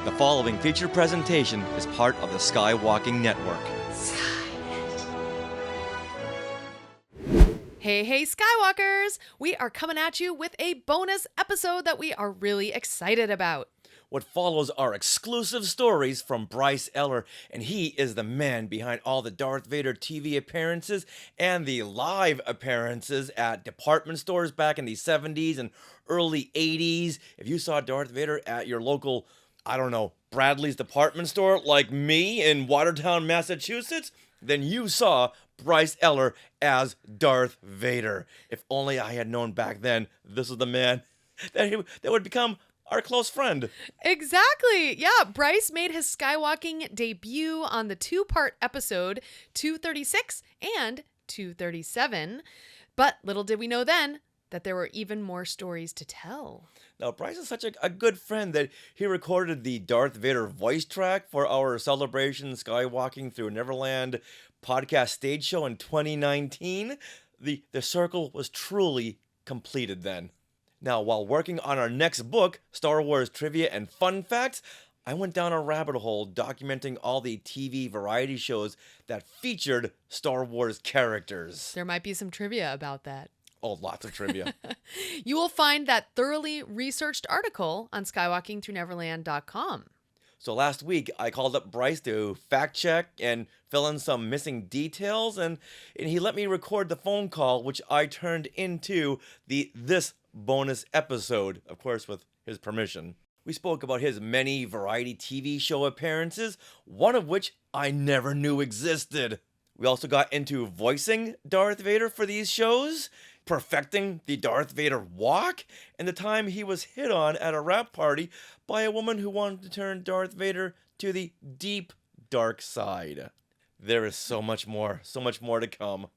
The following feature presentation is part of the Skywalking Network. Hey, Skywalkers! We are coming at you with a bonus episode that we are really excited about. What follows are exclusive stories from Bryce Eller, and he is the man behind all the Darth Vader TV appearances and the live appearances at department stores back in the 70s and early 80s. If you saw Darth Vader at your local, Bradley's department store like me in Watertown, Massachusetts, then you saw Bryce Eller as Darth Vader. If only I had known back then this was the man that would become our close friend. Exactly. Yeah, Bryce made his Skywalking debut on the two-part episode 236 and 237. But little did we know then that there were even more stories to tell. Now, Bryce is such a good friend that he recorded the Darth Vader voice track for our Celebration Skywalking Through Neverland podcast stage show in 2019. The circle was truly completed then. Now, while working on our next book, Star Wars Trivia and Fun Facts, I went down a rabbit hole documenting all the TV variety shows that featured Star Wars characters. There might be some trivia about that. Oh, lots of trivia. You will find that thoroughly researched article on skywalkingthroughneverland.com. So last week, I called up Bryce to fact check and fill in some missing details, and he let me record the phone call, which I turned into this bonus episode, of course, with his permission. We spoke about his many variety TV show appearances, one of which I never knew existed. We also got into voicing Darth Vader for these shows, perfecting the Darth Vader walk, and the time he was hit on at a rap party by a woman who wanted to turn Darth Vader to the deep, dark side. There is so much more to come.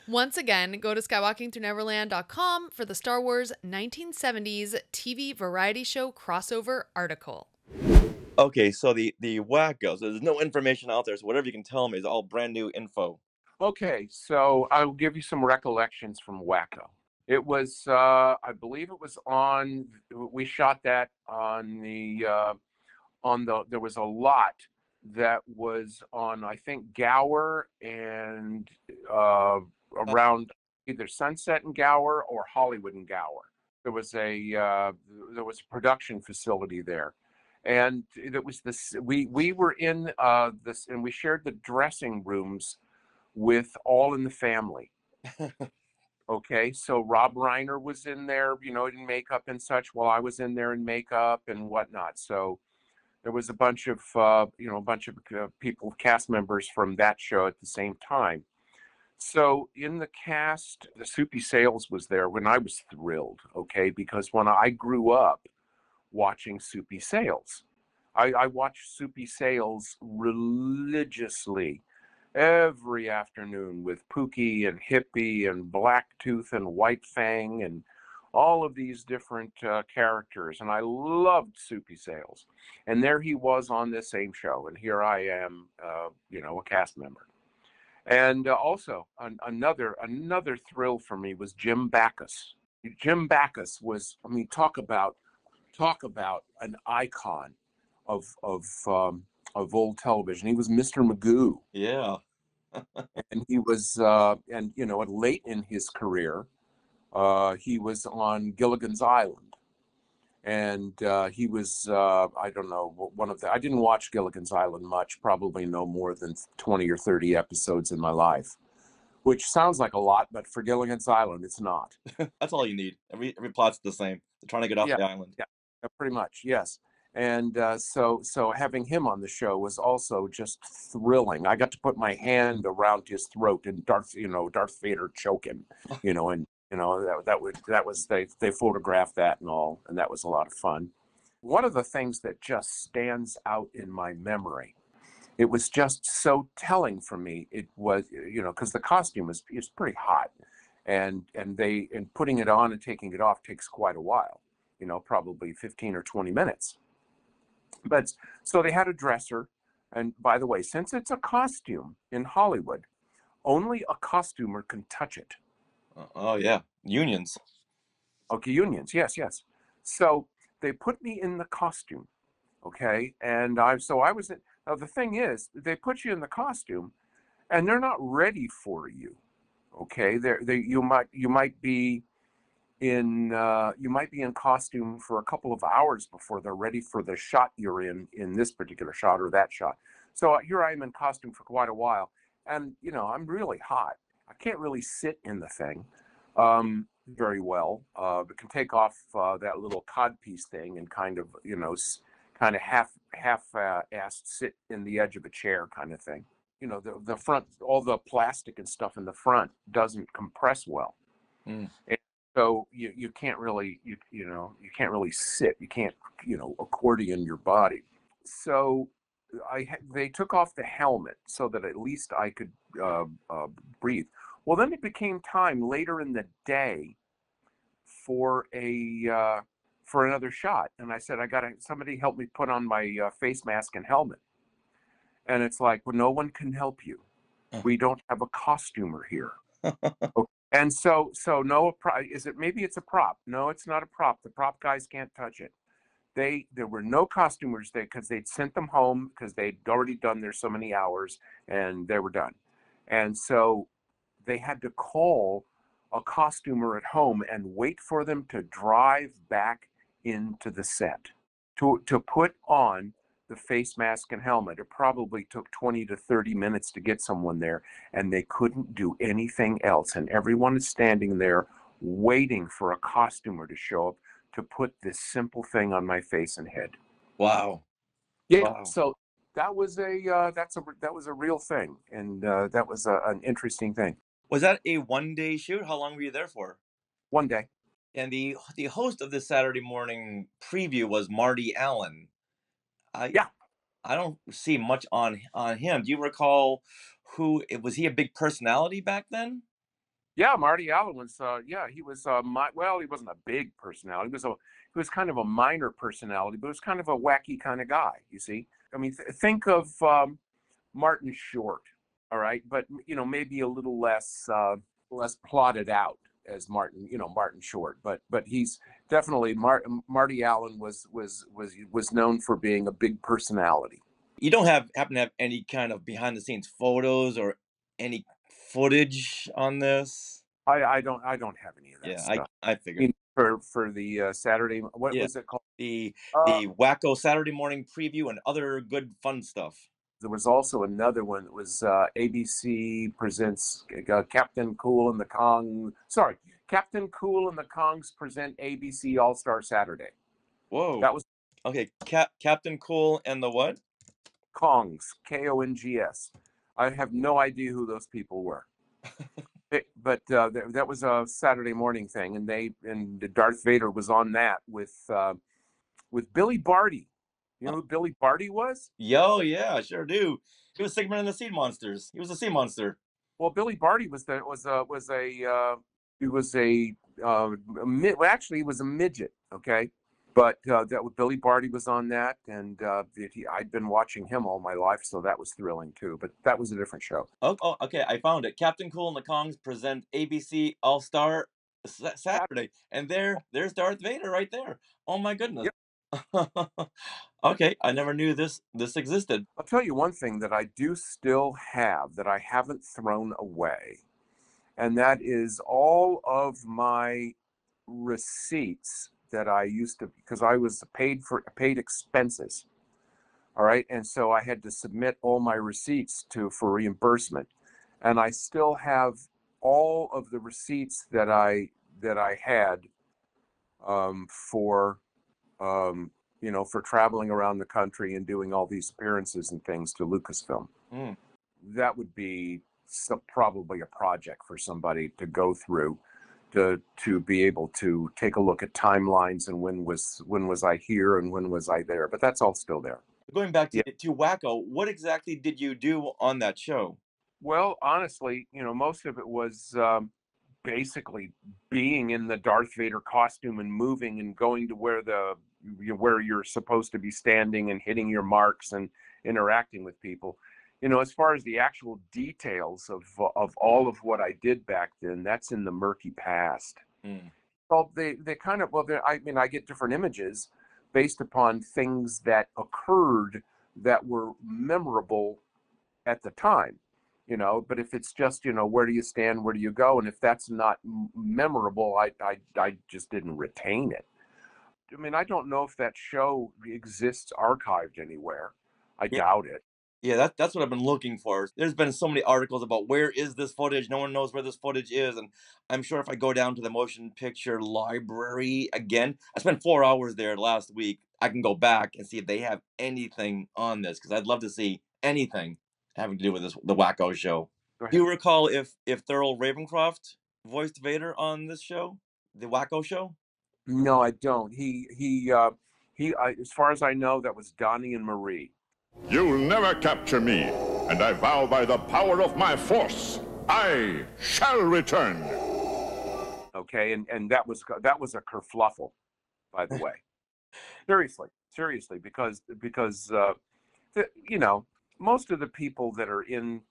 Once again, go to skywalkingthroughneverland.com for the Star Wars 1970s TV variety show crossover article. Okay, so the Wacko, so there's no information out there, so whatever you can tell me is all brand new info. Okay, so I'll give you some recollections from Wacko. It was, I believe it was we shot that there was a lot that was on, I think, Gower and around either Sunset and Gower or Hollywood and Gower. There was a production facility there. And it was this, we were in this, and we shared the dressing rooms with All in the Family. Okay, so Rob Reiner was in there, in makeup and such, while I was in there in makeup and whatnot. So there was a bunch of people, cast members from that show at the same time. So in the cast, the Soupy Sales was there when I was thrilled, okay, because when I grew up watching Soupy Sales, I watched Soupy Sales religiously every afternoon with Pookie and Hippie and Blacktooth and White Fang and all of these different characters. And I loved Soupy Sales. And there he was on this same show. And here I am, a cast member. And also another thrill for me was Jim Backus. Jim Backus was, talk about an icon of old television. He was Mr. Magoo. Yeah. And he was, late in his career, he was on Gilligan's Island. And he was, I didn't watch Gilligan's Island much, probably no more than 20 or 30 episodes in my life, which sounds like a lot, but for Gilligan's Island, it's not. That's all you need. Every plot's the same. They're trying to get off the island. Yeah, pretty much, yes. And so having him on the show was also just thrilling. I got to put my hand around his throat and Darth Vader choke him, and they photographed that and all, and that was a lot of fun. One of the things that just stands out in my memory, it was just so telling for me. It was, because the costume is pretty hot, and putting it on and taking it off takes quite a while, probably 15 or 20 minutes. But so they had a dresser, and by the way, since it's a costume in Hollywood, only a costumer can touch it. Oh yeah, unions. Okay, unions, yes. So they put me in the costume, Okay, and I was in, now the thing is, they put you in the costume, and they're not ready for you. Okay, you might be in costume for a couple of hours before they're ready for the shot you're in this particular shot or that shot. So here I am in costume for quite a while, and I'm really hot. I can't really sit in the thing very well. But can take off that little codpiece thing and kind of kind of half-assed sit in the edge of a chair kind of thing. The front, all the plastic and stuff in the front doesn't compress well. Mm. And so you can't really you can't really sit. You can't accordion your body. So they took off the helmet so that at least I could breathe. Well, then it became time later in the day for another shot, and I said, I got to somebody help me put on my face mask and helmet. And it's like, well, no one can help you. We don't have a costumer here. Okay. And so no, is it, maybe it's a prop? No, it's not a prop. The prop guys can't touch it. There were no costumers there because they'd sent them home because they'd already done their so many hours and they were done. And so they had to call a costumer at home and wait for them to drive back into the set to put on the face mask and helmet. It probably took 20 to 30 minutes to get someone there, and they couldn't do anything else. And everyone is standing there waiting for a costumer to show up to put this simple thing on my face and head. Wow. Yeah. Wow. So that was that was a real thing, and that was an interesting thing. Was that a one-day shoot? How long were you there for? One day. And the host of this Saturday morning preview was Marty Allen. Yeah. I don't see much on him. Do you recall who was he a big personality back then? Yeah, Marty Allen was. Yeah, he was. Well, he wasn't a big personality. He was kind of a minor personality, but it was kind of a wacky kind of guy. You see, I mean, think of Martin Short. All right, but maybe a little less plotted out as Martin Short. But he's definitely Marty Allen was known for being a big personality. You don't happen to have any kind of behind the scenes photos or any footage on this? I don't have any of that Yeah, stuff. I figured. For the Saturday, what Yeah, was it called? the Wacko Saturday morning preview and other good fun stuff. There was also another one that was ABC presents Kaptain Kool and the Kong. Sorry, Kaptain Kool and the Kongs present ABC All Star Saturday. Whoa. That was okay. Kaptain Kool and the what? Kongs, Kongs. I have no idea who those people were. But that was a Saturday morning thing, and Darth Vader was on that with Billy Barty. You know who Billy Barty was? Yo, yeah, I sure do. He was Sigmund and the Sea Monsters. He was a sea monster. Well, Billy Barty he was a well, actually he was a midget. Okay, but Billy Barty was on that, and I'd been watching him all my life, so that was thrilling too. But that was a different show. Oh, okay, I found it. Kaptain Kool and the Kongs present ABC All Star Saturday, and there's Darth Vader right there. Oh my goodness. Yep. Okay, I never knew this existed. I'll tell you one thing that I do still have that I haven't thrown away, and that is all of my receipts that I used to, because I was paid expenses. All right, and so I had to submit all my receipts for reimbursement, and I still have all of the receipts that I had for for traveling around the country and doing all these appearances and things to Lucasfilm. Mm. That would be probably a project for somebody to go through to be able to take a look at timelines and when was I here and when was I there. But that's all still there. Going back to Wacko, what exactly did you do on that show? Well, honestly, most of it was basically being in the Darth Vader costume and moving and going to where you're supposed to be standing and hitting your marks and interacting with people. As far as the actual details of all of what I did back then, that's in the murky past. Mm. Well, they kind of, I mean, I get different images, based upon things that occurred that were memorable at the time. But if it's just, where do you stand, where do you go, and if that's not memorable, I just didn't retain it. I mean, I don't know if that show exists archived anywhere. I doubt it. Yeah, that's what I've been looking for. There's been so many articles about where is this footage. No one knows where this footage is, and I'm sure if I go down to the motion picture library again, I spent 4 hours there last week. I can go back and see if they have anything on this, because I'd love to see anything having to do with the Wacko show. Do you recall if Thurl Ravencroft voiced Vader on this show, the Wacko show? No, I don't. As far as I know, that was Donny and Marie. You'll never capture me, and I vow by the power of my force, I shall return. Okay, and that was a kerfluffle, by the way. seriously, because most of the people that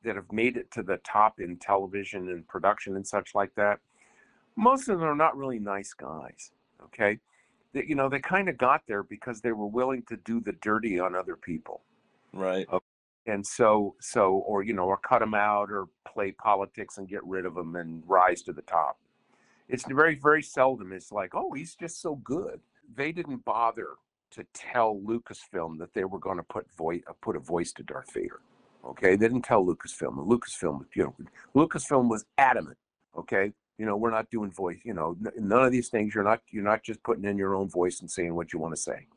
have made it to the top in television and production and such like that, most of them are not really nice guys. Okay, they kind of got there because they were willing to do the dirty on other people. Right. And or cut them out or play politics and get rid of them and rise to the top. It's very, very seldom. It's like, oh, he's just so good. They didn't bother to tell Lucasfilm that they were going to put a voice to Darth Vader. Okay, they didn't tell Lucasfilm. Lucasfilm was adamant. Okay, we're not doing voice. None of these things. You're not just putting in your own voice and saying what you want to say.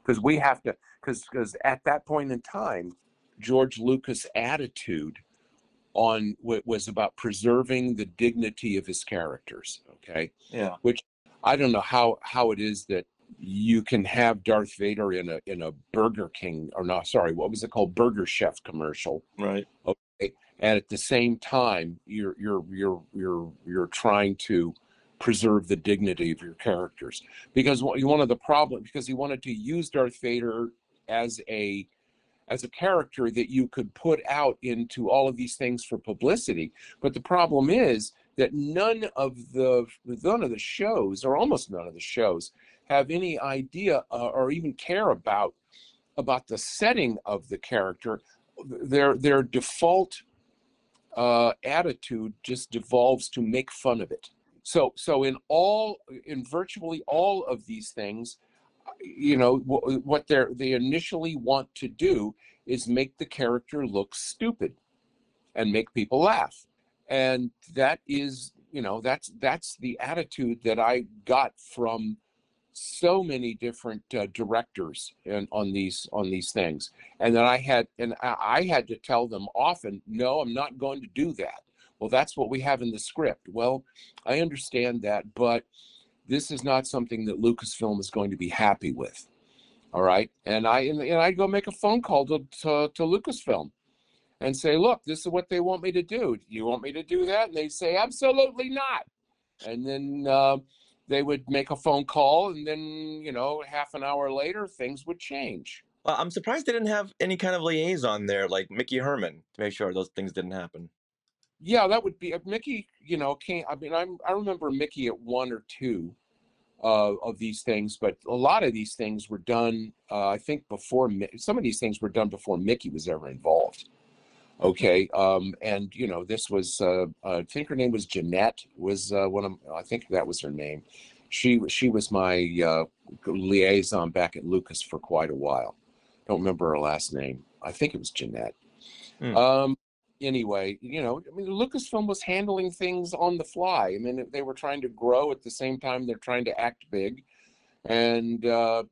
Because we have to, because at that point in time, George Lucas' attitude was about preserving the dignity of his characters. Okay. Yeah. Which I don't know how it is that you can have Darth Vader in a Burger King, or not, sorry, what was it called? Burger Chef commercial. Right. Okay. And at the same time, you're trying to preserve the dignity of your characters, because he wanted to use Darth Vader as a character that you could put out into all of these things for publicity. But the problem is that none of the shows, or almost none of the shows, have any idea or even care about the setting of the character. Their default attitude just devolves to make fun of it. So in virtually all of these things, what they initially want to do is make the character look stupid and make people laugh. And that is, that's the attitude that I got from so many different directors on these things. And then I had to tell them often, no, I'm not going to do that. Well, that's what we have in the script. Well, I understand that, but this is not something that Lucasfilm is going to be happy with. All right. And I'd go make a phone call to Lucasfilm and say, look, this is what they want me to do. Do you want me to do that? And they say, absolutely not. And then they would make a phone call, and then, half an hour later, things would change. Well, I'm surprised they didn't have any kind of liaison there, like Mickey Herman, to make sure those things didn't happen. Yeah, that would be Mickey. I remember Mickey at one or two of these things, but a lot of these things were done. I think before some of these things were done before Mickey was ever involved. Okay, and this was I think her name was Jeanette. I think that was her name. She was my liaison back at Lucas for quite a while. Don't remember her last name. I think it was Jeanette. Anyway, Lucasfilm was handling things on the fly. I mean, they were trying to grow at the same time they're trying to act big, and the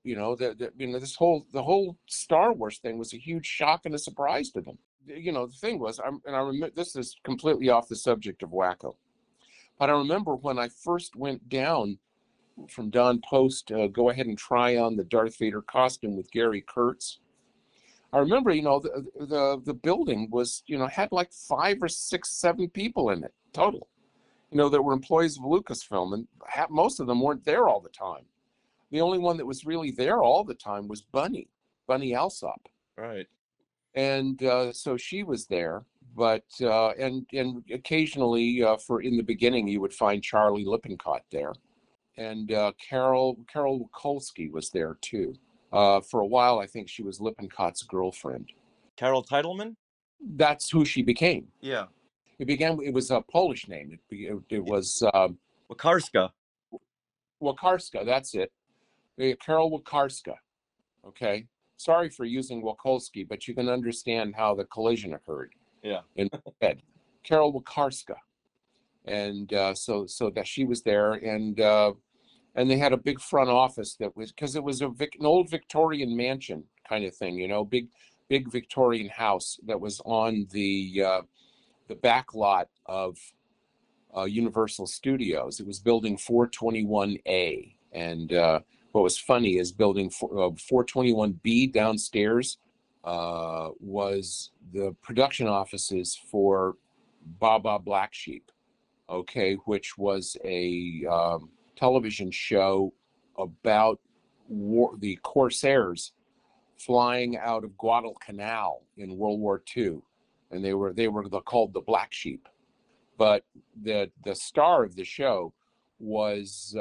whole Star Wars thing was a huge shock and a surprise to them. The thing was, I remember, this is completely off the subject of Wacko, but I remember when I first went down from Don Post to go ahead and try on the Darth Vader costume with Gary Kurtz. I remember, the building was, had like 5 or 6, 7 people in it total, that were employees of Lucasfilm, and most of them weren't there all the time. The only one that was really there all the time was Bunny Alsop. Right. And so she was there, but and occasionally in the beginning you would find Charlie Lippincott there, and Carol Kolsky was there too. For a while, I think she was Lippincot's girlfriend. Carol Titleman? That's who she became. Yeah. It was a Polish name. It was Wakarska. Wakarska. That's it. Carol Wakarska. Okay. Sorry for using Wakolski, but you can understand how the collision occurred. Yeah. In my head. Carol Wakarska. And so that she was there, and they had a big front office that was, because it was an old Victorian mansion kind of thing, big Victorian house that was on the back lot of Universal Studios. It was building 421A, and what was funny is building 421B downstairs was the production offices for Baba Black Sheep, okay, which was a television show about the Corsairs flying out of Guadalcanal in World War II, and they were called the Black Sheep. But the star of the show was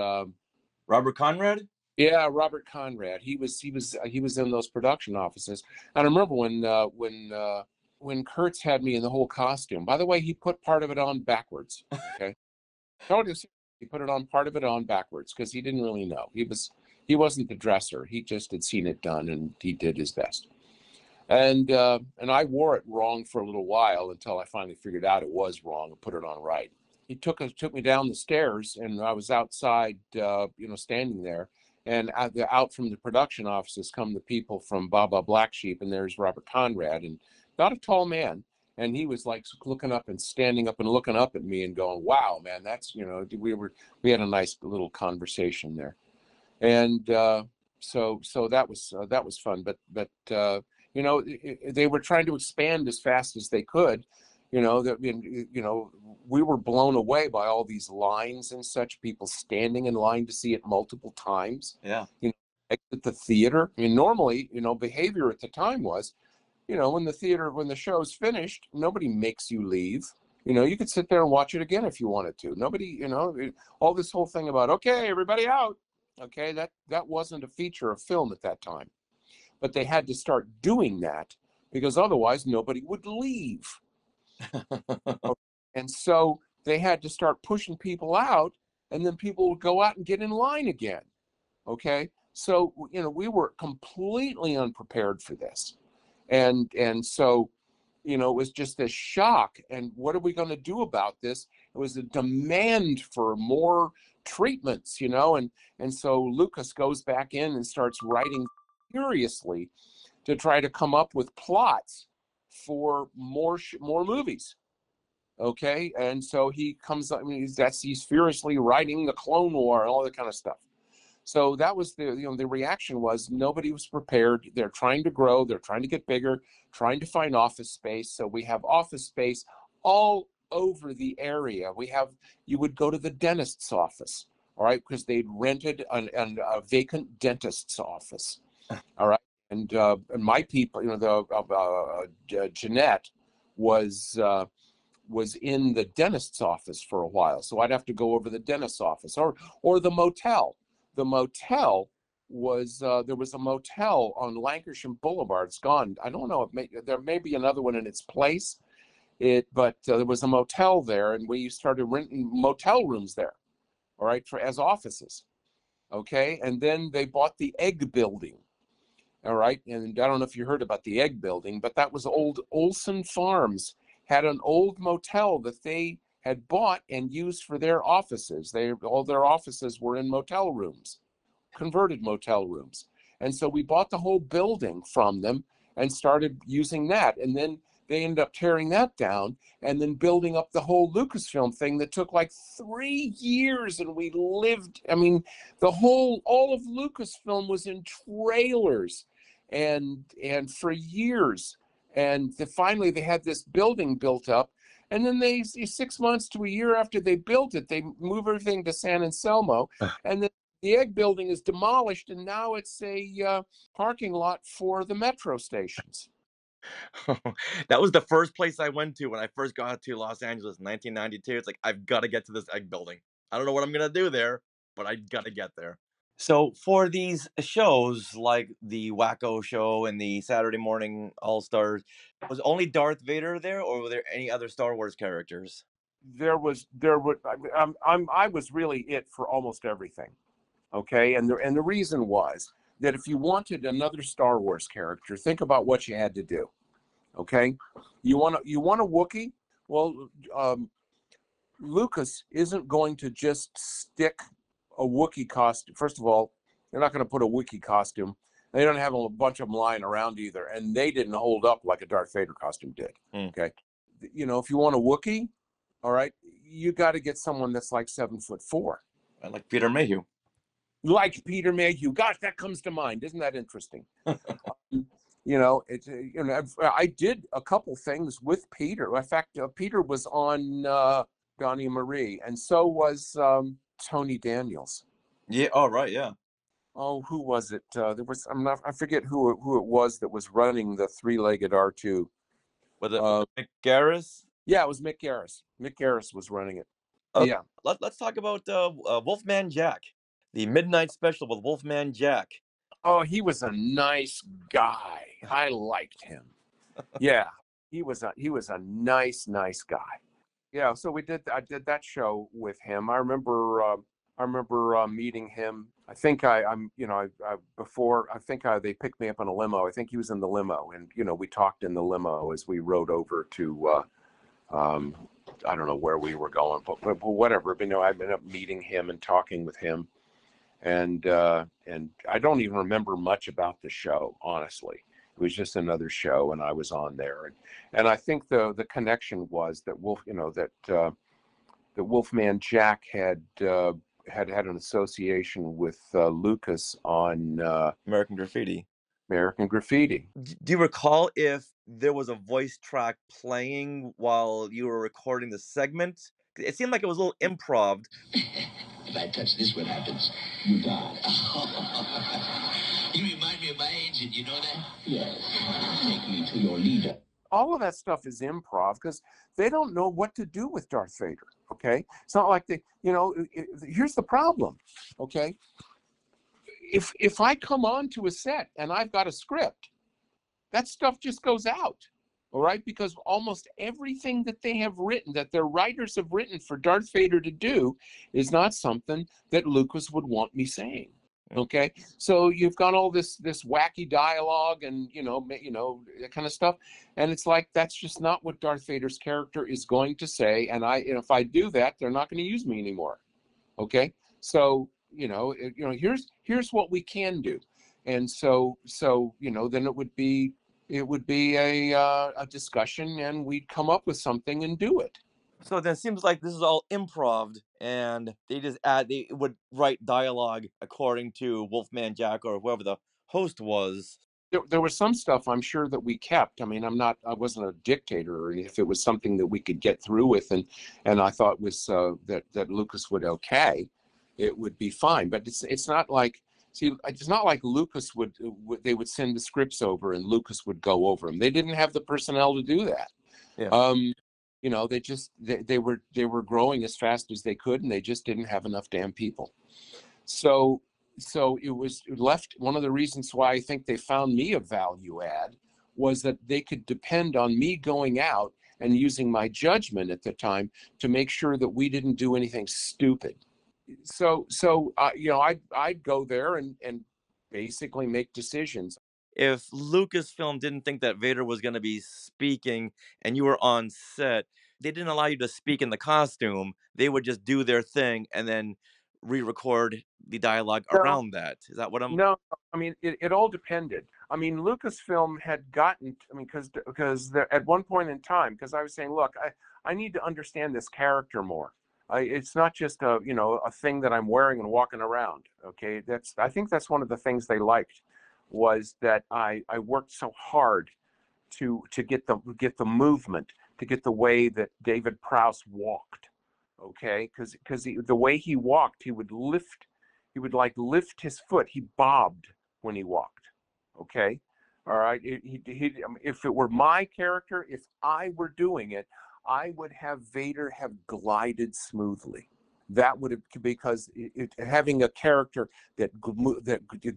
Robert Conrad? Yeah, Robert Conrad. He was in those production offices. And I remember when Kurtz had me in the whole costume. By the way, he put part of it on backwards. Okay. No, he put part of it on backwards because he didn't really know. He wasn't the dresser. He just had seen it done, and he did his best. And I wore it wrong for a little while until I finally figured out it was wrong and put it on right. He took me down the stairs, and I was outside, standing there. And out from the production offices come the people from Baba Black Sheep, and there's Robert Conrad, and not a tall man. And he was like looking up and standing up and looking up at me and going, "Wow, man, that's," we had a nice little conversation there. And so that was fun. But they were trying to expand as fast as they could. We were blown away by all these lines and such, people standing in line to see it multiple times. Yeah. At the theater. I mean, normally, behavior at the time was, when the show's finished, nobody makes you leave. You could sit there and watch it again if you wanted to. Nobody, all this whole thing about, okay, everybody out. Okay, that wasn't a feature of film at that time. But they had to start doing that because otherwise nobody would leave. And so they had to start pushing people out, and then people would go out and get in line again. Okay, so we were completely unprepared for this, and so it was just a shock. And what are we going to do about this? It was a demand for more treatments, and so Lucas goes back in and starts writing furiously to try to come up with plots for more movies. Okay, and so he comes up. He's furiously writing the Clone War and all that kind of stuff. So that was the reaction was nobody was prepared. They're trying to grow. They're trying to get bigger, trying to find office space. So we have office space all over the area. You would go to the dentist's office, all right, because they'd rented a vacant dentist's office, all right. And my people, Jeanette was in the dentist's office for a while, so I'd have to go over the dentist's office or the motel. The motel was there was a motel on Lancashire Boulevard. It's gone. I don't know. There may be another one in its place. But there was a motel there, and we started renting motel rooms there, all right, as offices. Okay, and then they bought the Egg Building. All right, and I don't know if you heard about the Egg Building, but that was old Olson Farms had an old motel that they had bought and used for their offices. All their offices were in motel rooms, converted motel rooms. And so we bought the whole building from them and started using that. And then they ended up tearing that down and then building up the whole Lucasfilm thing that took like 3 years. And we lived, all of Lucasfilm was in trailers and for years. And finally they had this building built up. And then 6 months to a year after they built it, they moved everything to San Anselmo. And then the Egg Building is demolished, and now it's a parking lot for the metro stations. That was the first place I went to when I first got to Los Angeles in 1992. It's like, I've got to get to this Egg Building. I don't know what I'm going to do there, but I got to get there. So for these shows like the Wacko show and the Saturday Morning All Stars, was only Darth Vader there, or were there any other Star Wars characters? I was really it for almost everything. Okay, and the reason was that if you wanted another Star Wars character, think about what you had to do. Okay, you want a Wookiee? Well, Lucas isn't going to just stick a Wookiee costume. First of all, they're not going to put a Wookiee costume. They don't have a bunch of them lying around either, and they didn't hold up like a Darth Vader costume did. Okay, if you want a Wookiee, all right, you got to get someone that's like 7'4". I like Peter Mayhew. Like Peter Mayhew. Gosh, that comes to mind. Isn't that interesting? I did a couple things with Peter. In fact, Peter was on Donny and Marie, and so was Tony Daniels. Yeah. Oh, right. Yeah. Oh, who was it? I forget who it was that was running the three-legged R2. Was it Mick Garris? Yeah, it was Mick Garris. Mick Garris was running it. Yeah. Let's talk about Wolfman Jack, the midnight special with Wolfman Jack. Oh, he was a nice guy. I liked him. Yeah, he was a nice guy. Yeah, so I did that show with him. I remember meeting him. I think they picked me up in a limo. I think he was in the limo, and we talked in the limo as we rode over to I don't know where we were going, but whatever. But I ended up meeting him and talking with him, and I don't even remember much about the show, honestly. It was just another show, and I was on there, and I think the connection was that that Wolfman Jack had an association with Lucas on American Graffiti. American Graffiti. Do you recall if there was a voice track playing while you were recording the segment? It seemed like it was a little improv. If I touch this, what happens? You die. You remind me of my agent, you know that? Yes. Take me to your leader. All of that stuff is improv because they don't know what to do with Darth Vader. Okay, it's not like here's the problem. Okay, if I come on to a set and I've got a script, that stuff just goes out. All right, because almost everything that they have written, that their writers have written for Darth Vader to do, is not something that Lucas would want me saying. Okay, so you've got all this wacky dialogue and that kind of stuff, and it's like that's just not what Darth Vader's character is going to say. And if I do that, they're not going to use me anymore. Okay, so here's what we can do, and so then it would be a discussion, and we'd come up with something and do it. So then it seems like this is all improv, and they would write dialogue according to Wolfman Jack or whoever the host was. There was some stuff I'm sure that we kept. I mean, I wasn't a dictator, or if it was something that we could get through with, and I thought was that Lucas would okay, it would be fine. But it's not like. See, it's not like Lucas they would send the scripts over and Lucas would go over them. They didn't have the personnel to do that. Yeah. They were growing as fast as they could, and they just didn't have enough damn people. So it was left. One of the reasons why I think they found me a value add was that they could depend on me going out and using my judgment at the time to make sure that we didn't do anything stupid. So I'd go there and basically make decisions. If Lucasfilm didn't think that Vader was going to be speaking and you were on set, they didn't allow you to speak in the costume. They would just do their thing and then re-record the dialogue around that. Is that what I'm? No, I mean it all depended. I mean, Lucasfilm had gotten. I mean, because at one point in time, because I was saying, look, I need to understand this character more. It's not just a thing that I'm wearing and walking around. Okay, I think that's one of the things they liked, was that I worked so hard to get the movement, to get the way that David Prowse walked. Okay, because the way he walked, he would lift his foot. He bobbed when he walked. Okay, all right. If it were my character, if I were doing it, I would have Vader have glided smoothly. That would have, because having a character that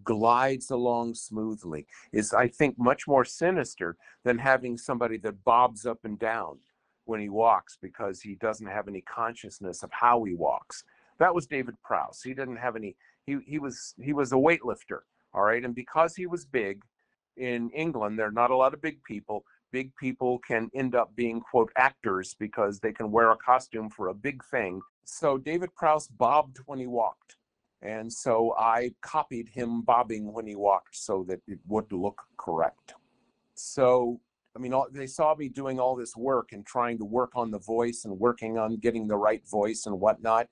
glides along smoothly is, I think, much more sinister than having somebody that bobs up and down when he walks, because he doesn't have any consciousness of how he walks. That was David Prowse. He didn't have any. He was a weightlifter, all right. And because he was big, in England, there are not a lot of big people. Big people can end up being, quote, actors, because they can wear a costume for a big thing. So David Prowse bobbed when he walked. And so I copied him bobbing when he walked so that it would look correct. So, I mean, they saw me doing all this work and trying to work on the voice and working on getting the right voice and whatnot.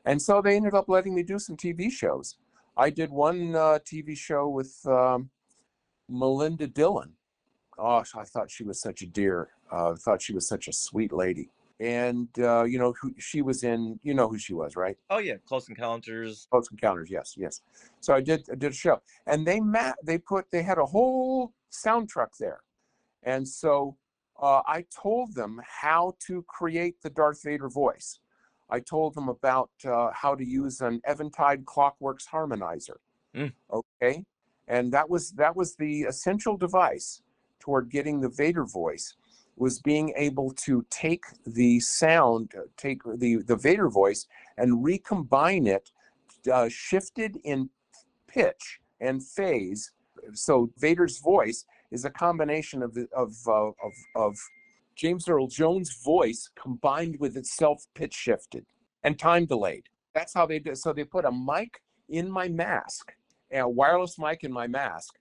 And so they ended up letting me do some TV shows. I did one TV show with Melinda Dillon. Oh, I thought she was such a dear. I thought she was such a sweet lady. And you know who she was in. You know who she was, right? Oh yeah, Close Encounters. Close Encounters, yes. So I did a show, and they had a whole soundtrack there, and so I told them how to create the Darth Vader voice. I told them about how to use an Eventide Clockworks harmonizer. Okay, and that was the essential device toward getting the Vader voice, was being able to take the sound, take the Vader voice and recombine it, shifted in pitch and phase. So Vader's voice is a combination of James Earl Jones' voice combined with itself pitch shifted and time delayed. That's how they did. So they put a mic in my mask, a wireless mic in my mask,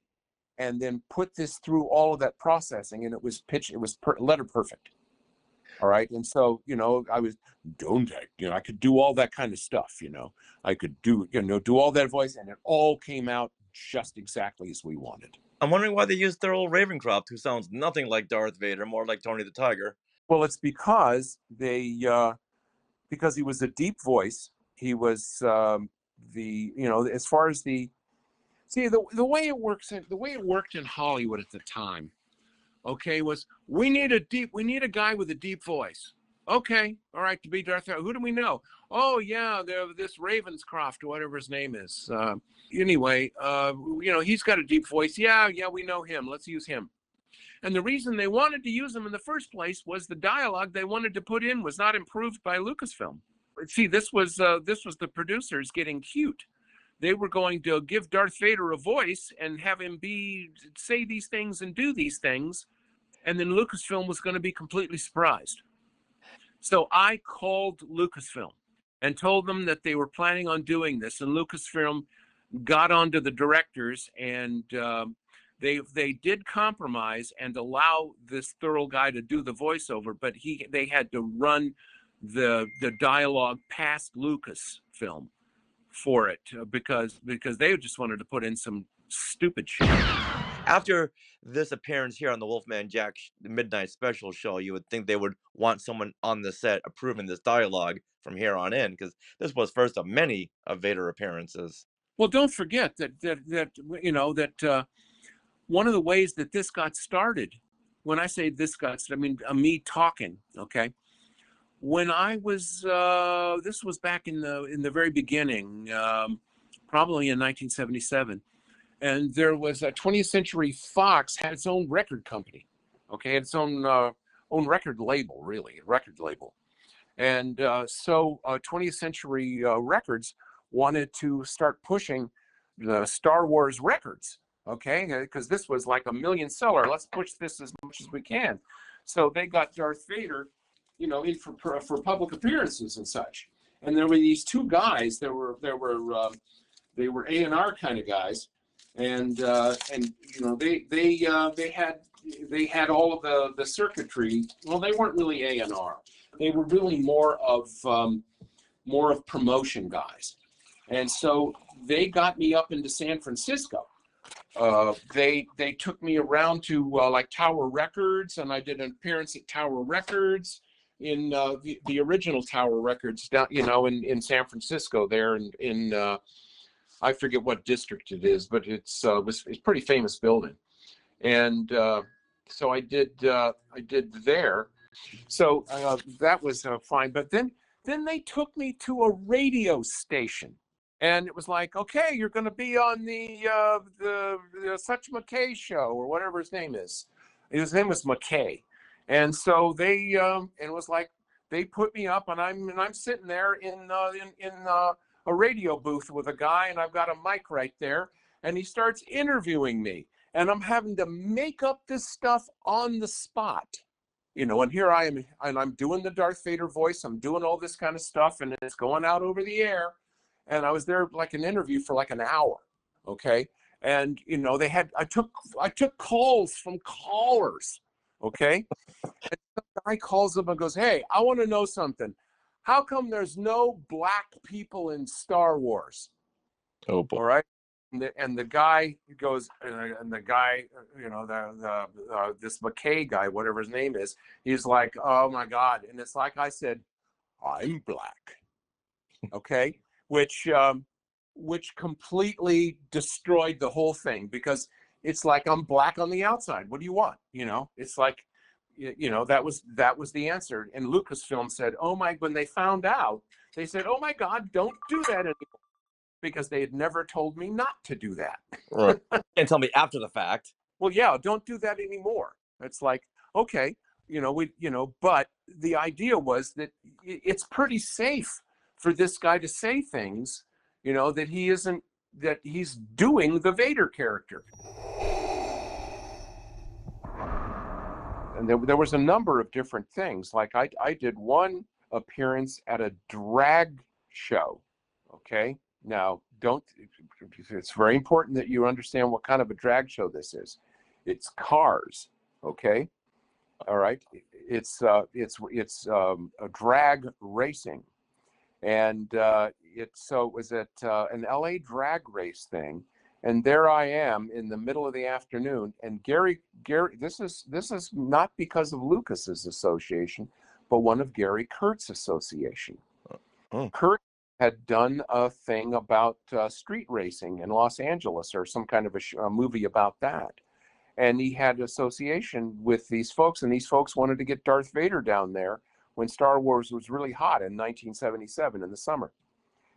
and then put this through all of that processing, and it was letter perfect. All right. And so, you know, I could do all that kind of stuff, you know. I could do all that voice, and it all came out just exactly as we wanted. I'm wondering why they used Thurl Ravencroft, who sounds nothing like Darth Vader, more like Tony the Tiger. Well, it's because because he was a deep voice. He was as far as the way it worked in Hollywood at the time, okay, was we need a guy with a deep voice. Okay, all right, to be Darth Vader. Who do we know? Oh yeah, this Ravenscroft, or whatever his name is. Anyway, he's got a deep voice. Yeah, we know him. Let's use him. And the reason they wanted to use him in the first place was the dialogue they wanted to put in was not improved by Lucasfilm. See, this was the producers getting cute. They were going to give Darth Vader a voice and have him say these things and do these things, and then Lucasfilm was going to be completely surprised. So I called Lucasfilm and told them that they were planning on doing this, and Lucasfilm got onto the directors, and they did compromise and allow this Thurl guy to do the voiceover, but they had to run the dialogue past Lucasfilm for it, because they just wanted to put in some stupid shit. After this appearance here on the Wolfman Jack Midnight Special show, you would think they would want someone on the set approving this dialogue from here on in, because this was first of many of Vader appearances. Well, don't forget that one of the ways that this got started, when I say this got started, I mean me talking, okay? When I was, this was back in the very beginning, probably in 1977, and there was a 20th Century Fox had its own record company, okay, its own record label, really, record label, and so 20th Century Records wanted to start pushing the Star Wars records, okay, because this was like a million seller. Let's push this as much as we can. So they got Darth Vader, in for public appearances and such. And there were these two guys. They were A&R kind of guys, and they had all of the circuitry. Well, they weren't really A&R. They were really more of promotion guys. And so they got me up into San Francisco. They took me around to like Tower Records, and I did an appearance at Tower Records, in the original Tower Records down, in San Francisco there, in I forget what district it is, but it's a pretty famous building, and so I did there. So that was fine. But then Then they took me to a radio station, and it was like, okay, you're going to be on the such McKay show or whatever his name is. His name was McKay, and so they and it was like they put me up, and I'm sitting there in a radio booth with a guy, and I've got a mic right there, and he starts interviewing me, and I'm having to make up this stuff on the spot. You know, and here I am, and I'm doing the Darth Vader voice. I'm doing all this kind of stuff, and it's going out over the air. And I was there like an interview for like an hour, okay? And you know, I took calls from callers, okay? And some guy calls up and goes, "Hey, I want to know something. How come there's no black people in Star Wars?" Oh boy. All right. And the guy goes, and the guy, you know, this McKay guy, whatever his name is, he's like, "Oh my God!" And it's like I said, "I'm black," okay, which completely destroyed the whole thing, because it's like I'm black on the outside. What do you want? You know, it's like, you know, that was the answer. And Lucasfilm said, when they found out, they said, "Oh my God, don't do that anymore." Because they had never told me not to do that. Right. And tell me after the fact. Well, yeah, don't do that anymore. It's like, okay, but the idea was that it's pretty safe for this guy to say things, you know, that he's doing the Vader character. And there was a number of different things. Like I did one appearance at a drag show, okay? Now, it's very important that you understand what kind of a drag show this is. It's cars, okay? All right? It's a drag racing. And it was at an LA drag race thing. And there I am in the middle of the afternoon. And Gary, this is not because of Lucas's association, but one of Gary Kurtz's association. Oh. Kurt had done a thing about street racing in Los Angeles, or some kind of a movie about that. And he had association with these folks, and these folks wanted to get Darth Vader down there when Star Wars was really hot in 1977 in the summer.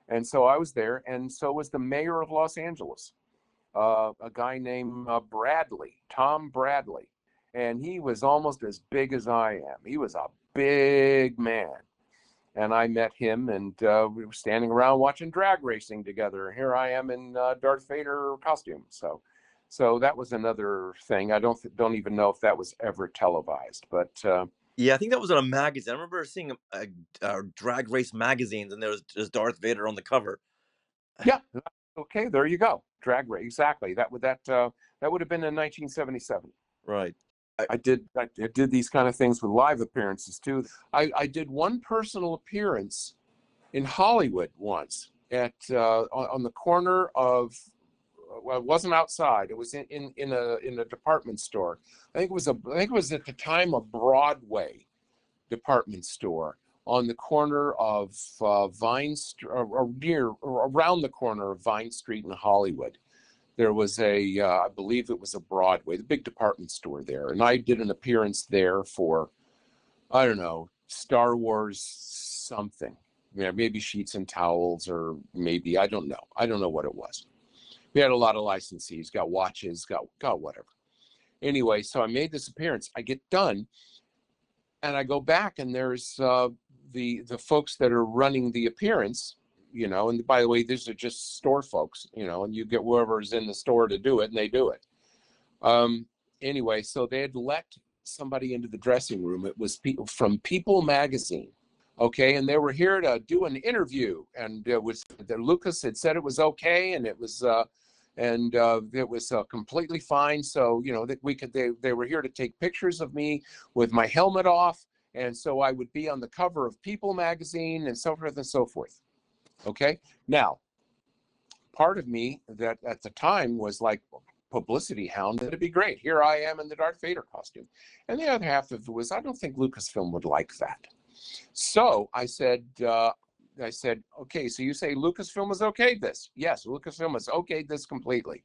And so I was there, and so was the mayor of Los Angeles, a guy named Tom Bradley. And he was almost as big as I am. He was a big man. And I met him, and we were standing around watching drag racing together. Here I am in Darth Vader costume. So that was another thing. I don't even know if that was ever televised, but Yeah, I think that was on a magazine. I remember seeing a drag race magazines, and there was just Darth Vader on the cover. yeah. Okay, there you go. Drag race, exactly. That would have been in 1977. Right. I did these kind of things with live appearances too. I did one personal appearance in Hollywood once at on the corner of, well, it wasn't outside. It was in a department store. I think it was at the time a Broadway department store on the corner of Vine Street, or around the corner of Vine Street in Hollywood. There was I believe it was a Broadway, the big department store there. And I did an appearance there for, I don't know, Star Wars something. Yeah, maybe sheets and towels, or maybe, I don't know. I don't know what it was. We had a lot of licensees, got watches, got whatever. Anyway, so I made this appearance. I get done, and I go back, and there's the folks that are running the appearance, you know, and by the way, these are just store folks, you know, and you get whoever's in the store to do it, and they do it. Anyway, so they had let somebody into the dressing room. It was people from People magazine, okay, and they were here to do an interview, and Lucas had said it was okay, and it was completely fine. So, you know, that they were here to take pictures of me with my helmet off, and so I would be on the cover of People magazine, and so forth and so forth. Okay. Now, part of me that at the time was like, publicity hound, that'd be great. Here I am in the Darth Vader costume. And the other half of it was, I don't think Lucasfilm would like that. So I said, okay, so you say Lucasfilm was okay this? Yes, Lucasfilm was okay this completely.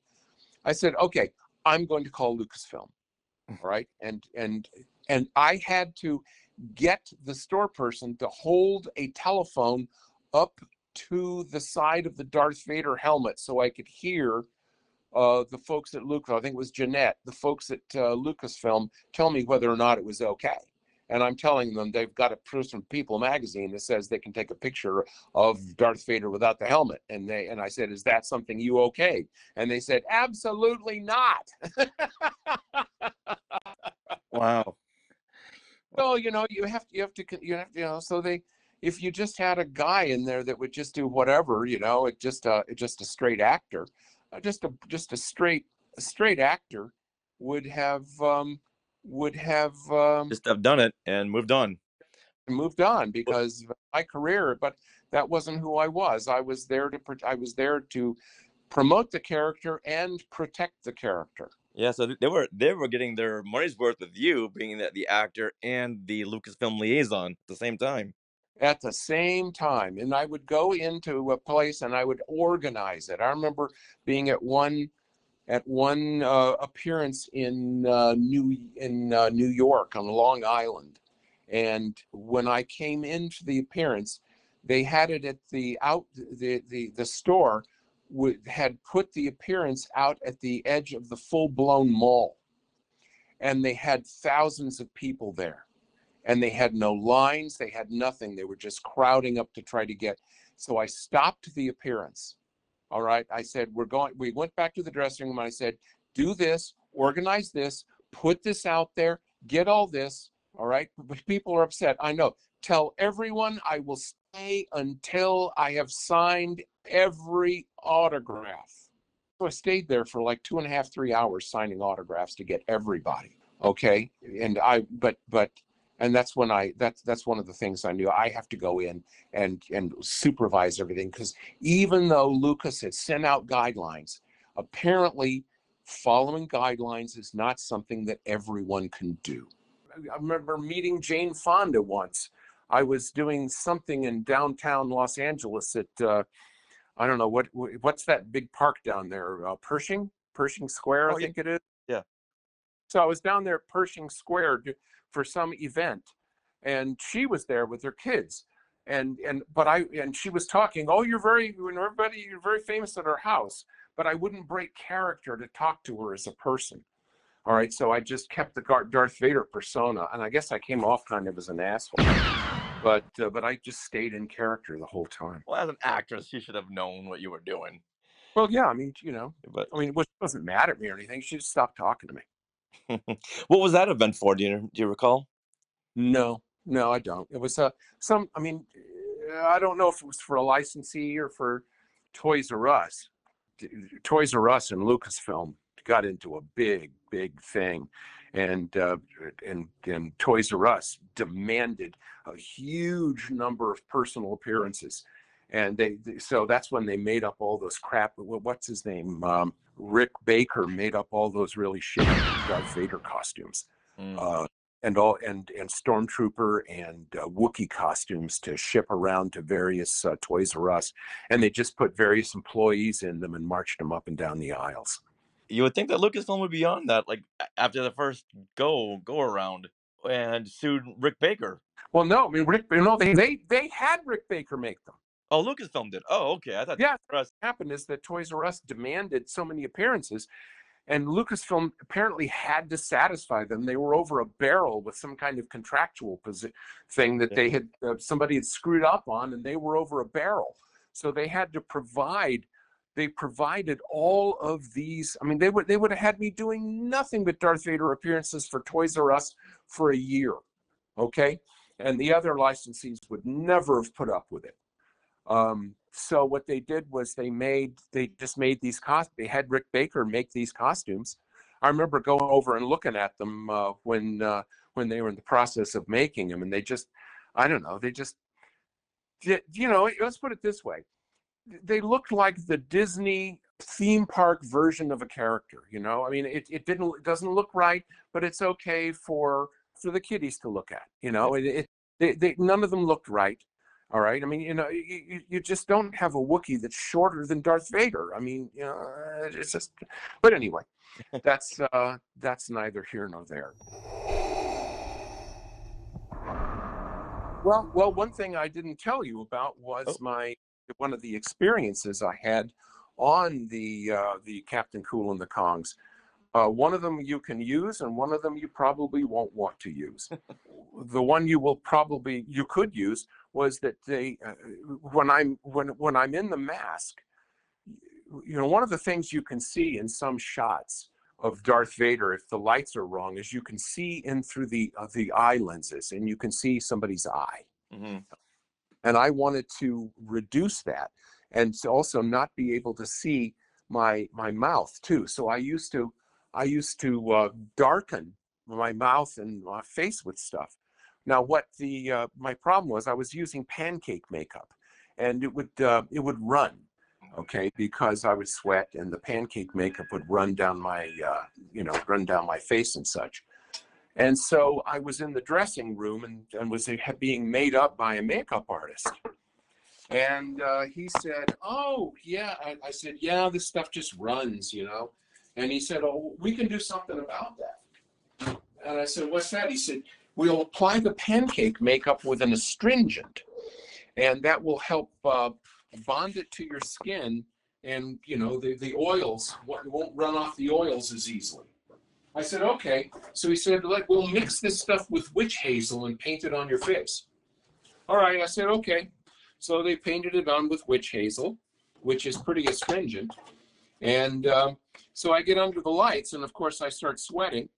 I said, okay, I'm going to call Lucasfilm. All right. And I had to get the store person to hold a telephone up to the side of the Darth Vader helmet so I could hear the folks at Lucas, I think it was Jeanette, the folks at Lucasfilm, tell me whether or not it was okay. And I'm telling them they've got a proof from People magazine that says they can take a picture of Darth Vader without the helmet. And I said, is that something you okay? And they said, absolutely not. Wow. So, you have to, so if you just had a guy in there that would just do whatever, just a straight actor, just a straight actor would have Just have done it and moved on. moved on because my career, but that wasn't who I was. I was there to promote the character and protect the character. Yeah, so they were getting their money's worth with you being the actor and the Lucasfilm liaison at the same time. At the same time, and I would go into a place and I would organize it. I remember being at one appearance in New York on Long Island, and when I came into the appearance, they had it at the store had put the appearance out at the edge of the full-blown mall, and they had thousands of people there, and they had no lines, they had nothing, they were just crowding up to try to get. So I stopped the appearance. All right, I said, we went back to the dressing room, and I said, do this, organize this, put this out there, get all this. All right, but people are upset, I know. Tell everyone I will stay until I have signed every autograph. So I stayed there for like 2.5, 3 hours signing autographs to get everybody. Okay. And and that's when that's one of the things I knew. I have to go in and supervise everything, because even though Lucas had sent out guidelines, apparently following guidelines is not something that everyone can do. I remember meeting Jane Fonda once. I was doing something in downtown Los Angeles at I don't know what's that big park down there, Pershing Square, I think it is. Yeah. So I was down there at Pershing Square for some event, and she was there with her kids, and she was talking. Oh, you're very famous at our house, but I wouldn't break character to talk to her as a person. All right, so I just kept the Darth Vader persona, and I guess I came off kind of as an asshole. But I just stayed in character the whole time. Well, as an actress, you should have known what you were doing. Well, yeah, I mean, But she wasn't mad at me or anything. She just stopped talking to me. what was that event for? Do you recall? No, I don't. It was I mean, I don't know if it was for a licensee or for Toys R Us. Toys R Us and Lucasfilm got into a big thing, and Toys R Us demanded a huge number of personal appearances, and so that's when they made up all those crap. What's his name? Rick Baker made up all those really shitty Darth Vader costumes, and Stormtrooper and Wookiee costumes to ship around to various Toys R Us, and they just put various employees in them and marched them up and down the aisles. You would think that Lucasfilm would be on that, like after the first go around, and sued Rick Baker. Well, no, I mean they had Rick Baker make them. Oh, Lucasfilm did. Oh, okay. I thought. Yeah, what happened is that Toys R Us demanded so many appearances, and Lucasfilm apparently had to satisfy them. They were over a barrel with some kind of contractual thing that they had somebody had screwed up on, and they were over a barrel. So they had to provide. They provided all of these. I mean, they would have had me doing nothing but Darth Vader appearances for Toys R Us for a year, okay? And the other licensees would never have put up with it. So what they did was they just made these costumes. They had Rick Baker make these costumes. I remember going over and looking at them when they were in the process of making them, and they just, I don't know, they just, let's put it this way. They looked like the Disney theme park version of a character, I mean, it doesn't look right, but it's okay for the kiddies to look at, none of them looked right. All right. I mean, you just don't have a Wookiee that's shorter than Darth Vader. I mean, it's just. But anyway, that's neither here nor there. Well, one thing I didn't tell you about was one of the experiences I had on the Kaptain Kool and the Kongs. One of them you can use, and one of them you probably won't want to use. The one you could use was that when I'm in the mask, one of the things you can see in some shots of Darth Vader, if the lights are wrong, is you can see in through the eye lenses, and you can see somebody's eye. Mm-hmm. And I wanted to reduce that, and to also not be able to see my mouth too. So I used to darken my mouth and my face with stuff. Now, what my problem was, I was using pancake makeup, and it would run, okay, because I would sweat, and the pancake makeup would run down my face and such. And so I was in the dressing room and was being made up by a makeup artist. And he said, "Oh, yeah." I said, "Yeah, this stuff just runs, And he said, "Oh, we can do something about that." And I said, "What's that?" He said, "We'll apply the pancake makeup with an astringent, and that will help bond it to your skin, and the oils won't run off the oils as easily." I said, "Okay." So he said, "We'll mix this stuff with witch hazel and paint it on your face." All right, I said, "Okay." So they painted it on with witch hazel, which is pretty astringent. And so I get under the lights, and of course I start sweating.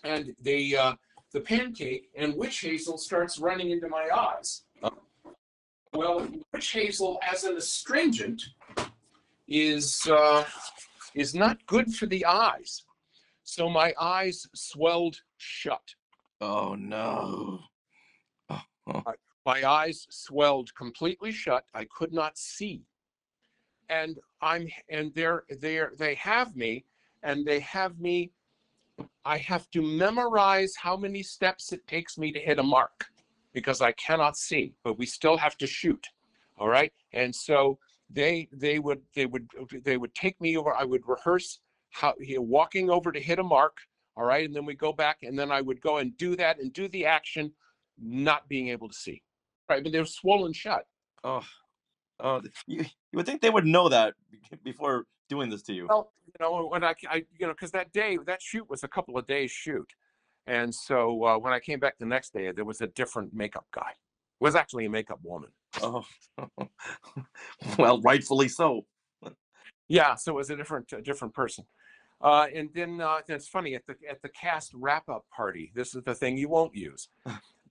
And the pancake and witch hazel starts running into my eyes. Well, witch hazel as an astringent is not good for the eyes. So my eyes swelled shut. Oh no. My eyes swelled completely shut. I could not see. And they have me, and they have me. I have to memorize how many steps it takes me to hit a mark, because I cannot see, but we still have to shoot. All right. And so they would take me over. I would rehearse walking over to hit a mark. All right. And then we go back, and then I would go and do that and do the action, not being able to see. Right. But they were swollen shut. Oh, you would think they would know that before doing this to you. Well, when because that shoot was a couple of days shoot. And so when I came back the next day, there was a different makeup guy. It was actually a makeup woman. Oh, well, rightfully so. Yeah, so it was a different person. And then it's funny, at the cast wrap-up party, this is the thing you won't use.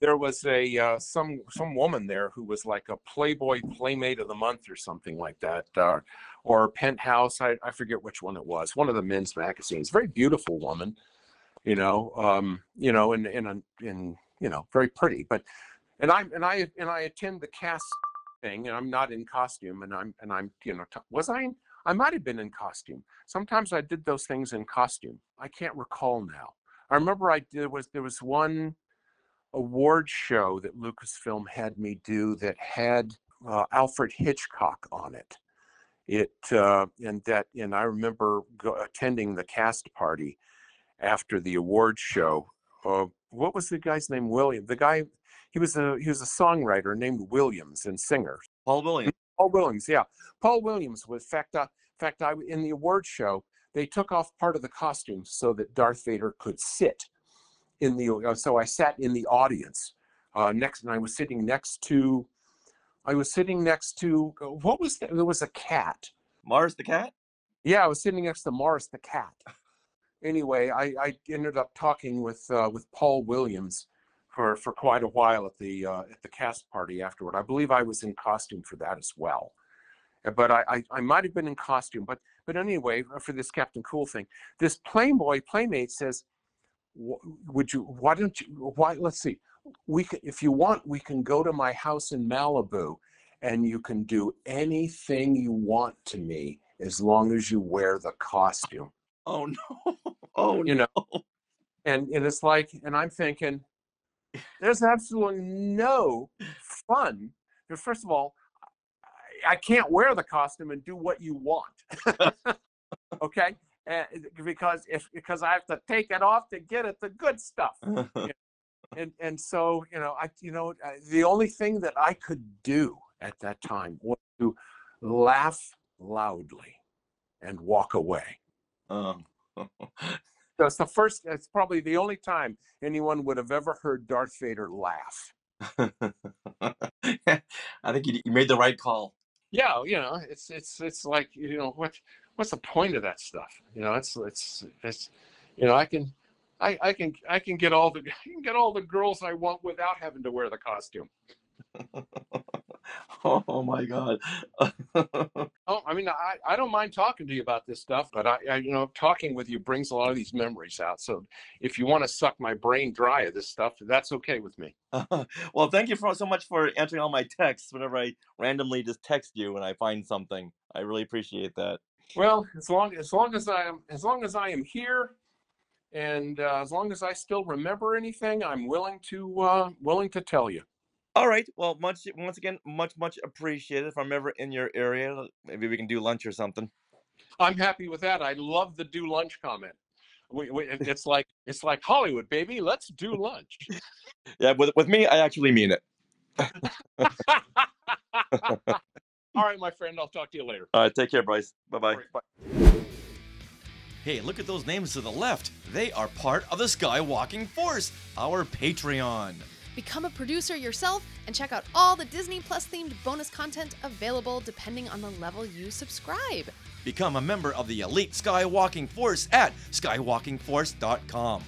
There was some woman there who was like a Playboy Playmate of the Month or something like that, or Penthouse. I forget which one it was. One of the men's magazines. Very beautiful woman, and very pretty. But I attend the cast thing, and I'm not in costume, and I'm was I? I might have been in costume. Sometimes I did those things in costume. I can't recall now. I remember there was one award show that Lucasfilm had me do that had Alfred Hitchcock on it. And I remember attending the cast party after the award show. What was the guy's name? William. The guy, he was a songwriter named Williams and singer. Paul Williams. Paul Williams, yeah. Paul Williams was, in the award show, they took off part of the costume so that Darth Vader could sit so I sat in the audience next, and I was sitting next to, what was that? There was a cat. Mars the cat? Yeah, I was sitting next to Mars the cat. Anyway, I ended up talking with Paul Williams for quite a while at the cast party afterward. I believe I was in costume for that as well. But I might have been in costume. But anyway, for this Kaptain Kool thing, this Playmate says, let's see, if you want, we can go to my house in Malibu, and you can do anything you want to me as long as you wear the costume. Oh no. Oh no. And it's like, and I'm thinking, there's absolutely no fun Because first of all, I can't wear the costume and do what you want. Okay, because I have to take it off to get at the good stuff. And so the only thing that I could do at that time was to laugh loudly and walk away. Oh. So it's probably the only time anyone would have ever heard Darth Vader laugh. I think you made the right call. Yeah, it's like, what's the point of that stuff? It's I can get all the girls I want without having to wear the costume. Oh my God. Oh, I mean, I don't mind talking to you about this stuff, but I talking with you brings a lot of these memories out. So if you want to suck my brain dry of this stuff, that's okay with me. Well, thank you so much for answering all my texts whenever I randomly just text you when I find something. I really appreciate that. Well, as long as I am here, and as long as I still remember anything, I'm willing to tell you. All right. Well, once again, much appreciated. If I'm ever in your area, maybe we can do lunch or something. I'm happy with that. I love the do lunch comment. It's like Hollywood, baby. Let's do lunch. Yeah, with me, I actually mean it. All right, my friend. I'll talk to you later. All right. Take care, Bryce. Bye-bye. Right, bye. Hey, look at those names to the left. They are part of the Skywalking Force, our Patreon. Become a producer yourself and check out all the Disney Plus themed bonus content available depending on the level you subscribe. Become a member of the elite Skywalking Force at skywalkingforce.com.